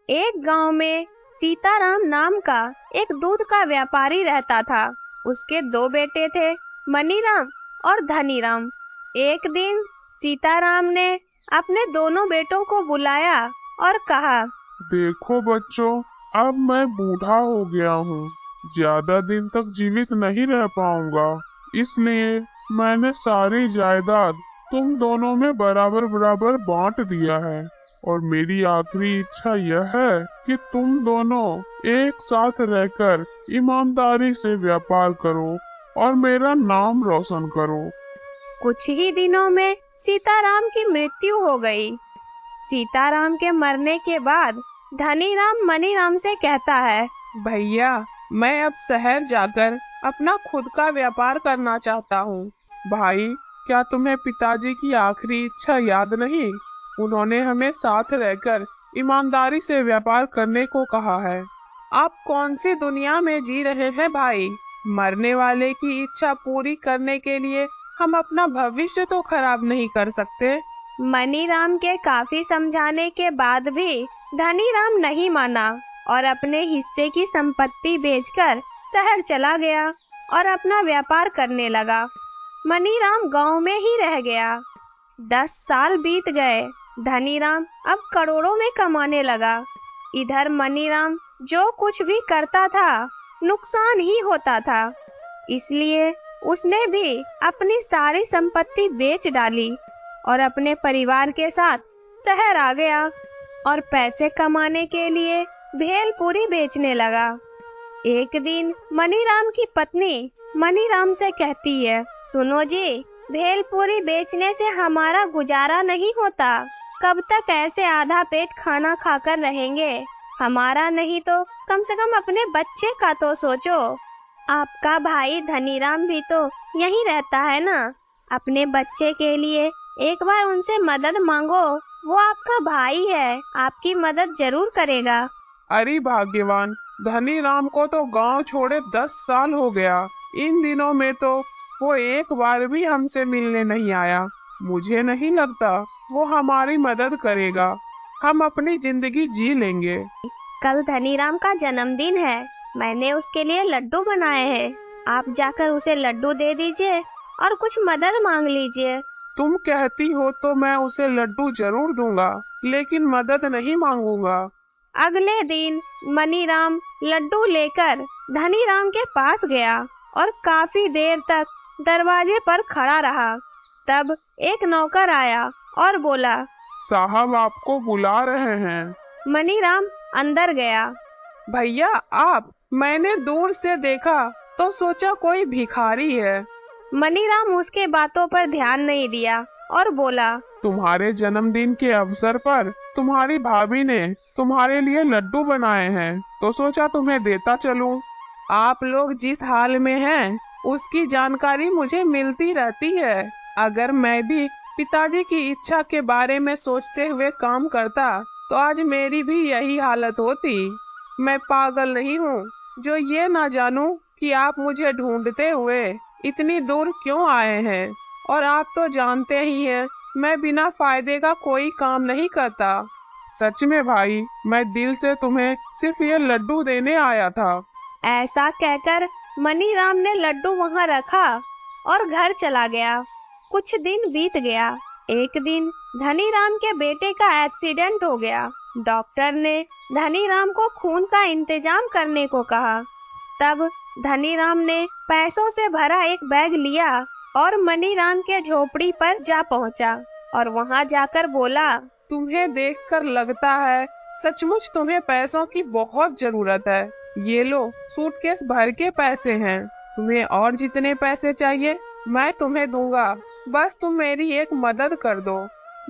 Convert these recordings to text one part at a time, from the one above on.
एक गांव में सीताराम नाम का एक दूध का व्यापारी रहता था। उसके दो बेटे थे, मनीराम और धनीराम। एक दिन सीताराम ने अपने दोनों बेटों को बुलाया और कहा, देखो बच्चों, अब मैं बूढ़ा हो गया हूँ, ज्यादा दिन तक जीवित नहीं रह पाऊंगा। इसलिए मैंने सारी जायदाद तुम दोनों में बराबर बराबर बांट दिया है और मेरी आखिरी इच्छा यह है कि तुम दोनों एक साथ रहकर ईमानदारी से व्यापार करो और मेरा नाम रोशन करो। कुछ ही दिनों में सीताराम की मृत्यु हो गई। सीताराम के मरने के बाद धनीराम मनीराम से कहता है, भैया, मैं अब शहर जाकर अपना खुद का व्यापार करना चाहता हूँ। भाई, क्या तुम्हें पिताजी की आखिरी इच्छा याद नहीं? उन्होंने हमें साथ रहकर ईमानदारी से व्यापार करने को कहा है। आप कौन सी दुनिया में जी रहे हैं भाई? मरने वाले की इच्छा पूरी करने के लिए हम अपना भविष्य तो खराब नहीं कर सकते। मनीराम के काफी समझाने के बाद भी धनीराम नहीं माना और अपने हिस्से की संपत्ति बेचकर शहर चला गया और अपना व्यापार करने लगा। मनीराम गांव में ही रह गया। 10 साल बीत गए। धनीराम अब करोड़ों में कमाने लगा। इधर मनीराम जो कुछ भी करता था नुकसान ही होता था। इसलिए उसने भी अपनी सारी संपत्ति बेच डाली और अपने परिवार के साथ शहर आ गया और पैसे कमाने के लिए भेलपूरी बेचने लगा। एक दिन मनीराम की पत्नी मनीराम से कहती है, सुनो जी, भेलपूरी बेचने से हमारा गुजारा नहीं होता। कब तक ऐसे आधा पेट खाना खाकर रहेंगे? हमारा नहीं तो कम से कम अपने बच्चे का तो सोचो। आपका भाई धनीराम भी तो यहीं रहता है ना। अपने बच्चे के लिए एक बार उनसे मदद मांगो। वो आपका भाई है, आपकी मदद जरूर करेगा। अरे भाग्यवान, धनीराम को तो गांव छोड़े 10 साल हो गया। इन दिनों में तो वो एक बार भी हमसे मिलने नहीं आया। मुझे नहीं लगता वो हमारी मदद करेगा। हम अपनी जिंदगी जी लेंगे। कल धनीराम का जन्मदिन है। मैंने उसके लिए लड्डू बनाए हैं। आप जाकर उसे लड्डू दे दीजिए और कुछ मदद मांग लीजिए। तुम कहती हो तो मैं उसे लड्डू जरूर दूंगा, लेकिन मदद नहीं मांगूंगा। अगले दिन मनीराम लड्डू लेकर धनीराम के पास गया और काफी देर तक दरवाजे पर खड़ा रहा। तब एक नौकर आया और बोला, साहब आपको बुला रहे हैं। मनीराम अंदर गया। भैया आप, मैंने दूर से देखा तो सोचा कोई भिखारी है। मनीराम उसके बातों पर ध्यान नहीं दिया और बोला, तुम्हारे जन्मदिन के अवसर पर तुम्हारी भाभी ने तुम्हारे लिए लड्डू बनाए हैं, तो सोचा तुम्हें देता चलूं। आप लोग जिस हाल में हैं उसकी जानकारी मुझे मिलती रहती है। अगर मैं भी पिताजी की इच्छा के बारे में सोचते हुए काम करता तो आज मेरी भी यही हालत होती। मैं पागल नहीं हूँ जो ये ना जानूं कि आप मुझे ढूंढते हुए इतनी दूर क्यों आए हैं। और आप तो जानते ही हैं मैं बिना फायदे का कोई काम नहीं करता। सच में भाई, मैं दिल से तुम्हें सिर्फ ये लड्डू देने आया था। ऐसा कहकर मनीराम ने लड्डू वहां रखा और घर चला गया। कुछ दिन बीत गया। एक दिन धनीराम के बेटे का एक्सीडेंट हो गया। डॉक्टर ने धनीराम को खून का इंतजाम करने को कहा। तब धनीराम ने पैसों से भरा एक बैग लिया और मनीराम के झोपड़ी पर जा पहुंचा और वहां जाकर बोला, तुम्हें देखकर लगता है सचमुच तुम्हें पैसों की बहुत जरूरत है। ये लो, सूटकेस भर के पैसे हैं। तुम्हें और जितने पैसे चाहिए मैं तुम्हें दूंगा, बस तुम मेरी एक मदद कर दो।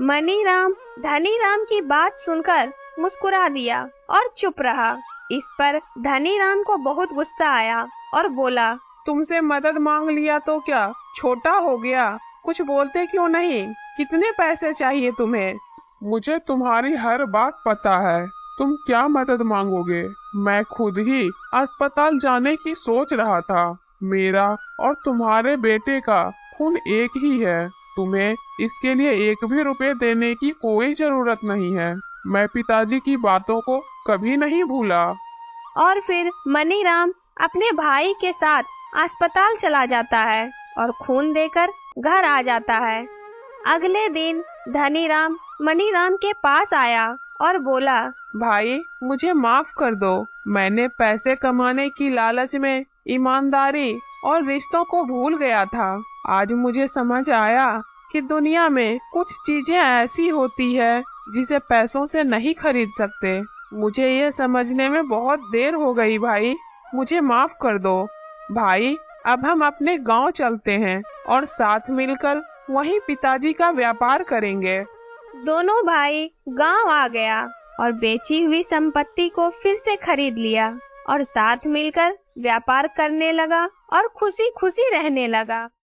मनीराम धनीराम की बात सुनकर मुस्कुरा दिया और चुप रहा। इस पर धनीराम को बहुत गुस्सा आया और बोला, तुमसे मदद मांग लिया तो क्या छोटा हो गया? कुछ बोलते क्यों नहीं? कितने पैसे चाहिए तुम्हें? मुझे तुम्हारी हर बात पता है। तुम क्या मदद मांगोगे? मैं खुद ही अस्पताल जाने की सोच रहा था। मेरा और तुम्हारे बेटे का खून एक ही है। तुम्हें इसके लिए एक भी रुपए देने की कोई जरूरत नहीं है। मैं पिताजी की बातों को कभी नहीं भूला। और फिर मनीराम अपने भाई के साथ अस्पताल चला जाता है और खून देकर घर आ जाता है। अगले दिन धनीराम मनीराम के पास आया और बोला, भाई मुझे माफ कर दो। मैंने पैसे कमाने की लालच में ईमानदारी और रिश्तों को भूल गया था। आज मुझे समझ आया कि दुनिया में कुछ चीजें ऐसी होती है जिसे पैसों से नहीं खरीद सकते। मुझे ये समझने में बहुत देर हो गई भाई, मुझे माफ कर दो। भाई अब हम अपने गांव चलते हैं और साथ मिलकर वहीं पिताजी का व्यापार करेंगे। दोनों भाई गांव आ गया और बेची हुई संपत्ति को फिर से खरीद लिया और साथ मिलकर व्यापार करने लगा और खुशी खुशी रहने लगा।